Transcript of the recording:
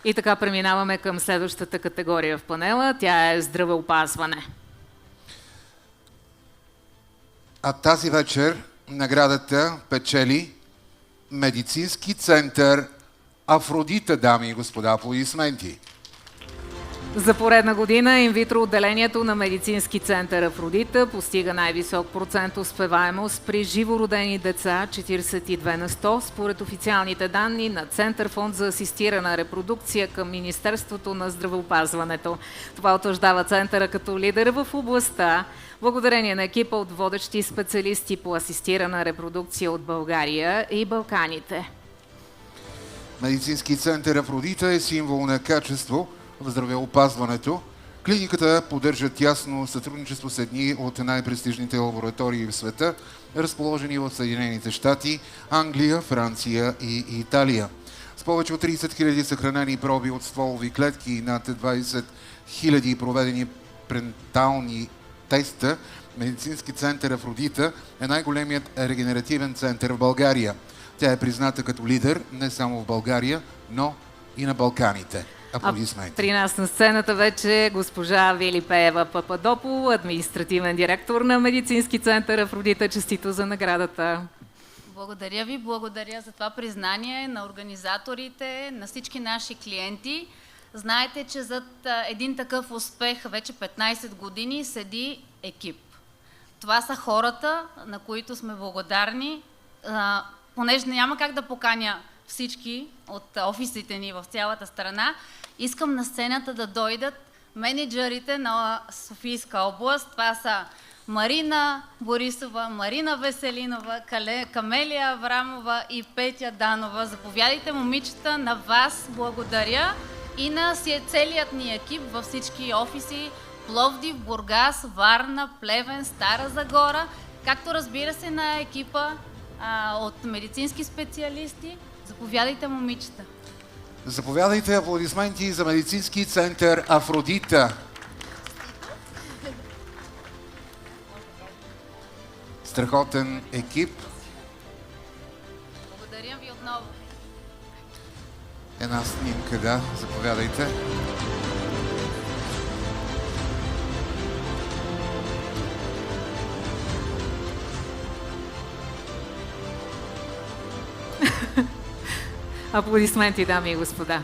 И така преминаваме към следващата категория в панела. Тя е здравеопазване. А тази вечер наградата печели Медицински център Афродита, дами и господа, аплодисменти. За поредна година инвитро отделението на Медицински център Афродита постига най-висок процент успеваемост при живородени деца 42 на 100, според официалните данни на Център Фонд за асистирана репродукция към Министерството на здравеопазването. Това утвърждава центъра като лидер в областта, благодарение на екипа от водещи специалисти по асистирана репродукция от България и Балканите. Медицински център Афродита е символ на качество в здравеопазването. Клиниката поддържа тясно сътрудничество с едни от най-престижните лаборатории в света, разположени в Съединените щати, Англия, Франция и Италия. С повече от 30 000 съхранени проби от стволови клетки и над 20 000 проведени прентални теста, Медицински център Афродита е най-големият регенеративен център в България. Тя е призната като лидер не само в България, но и на Балканите. Аплодисменти. При нас на сцената вече госпожа Вилипеева Пападопол, административен директор на Медицински център Афродита. Честито за наградата. Благодаря ви, благодаря за това признание на организаторите, на всички наши клиенти. Знаете, че зад един такъв успех вече 15 години седи екип. Това са хората, на които сме благодарни, понеже няма как да поканя всички от офисите ни в цялата страна. Искам на сцената да дойдат менеджерите на Софийска област. Това са Марина Борисова, Марина Веселинова, Камелия Аврамова и Петя Данова. Заповядайте, момичета, на вас благодаря и на целият ни екип във всички офиси: Пловдив, Бургас, Варна, Плевен, Стара Загора, както разбира се на екипа от медицински специалисти. Заповядайте, момичета. Заповядайте, аплодисменти за Медицински център Афродита. Страхотен екип. Благодаря ви отново. Една снимка, да. Заповядайте. Аплодисменти, дами и господа.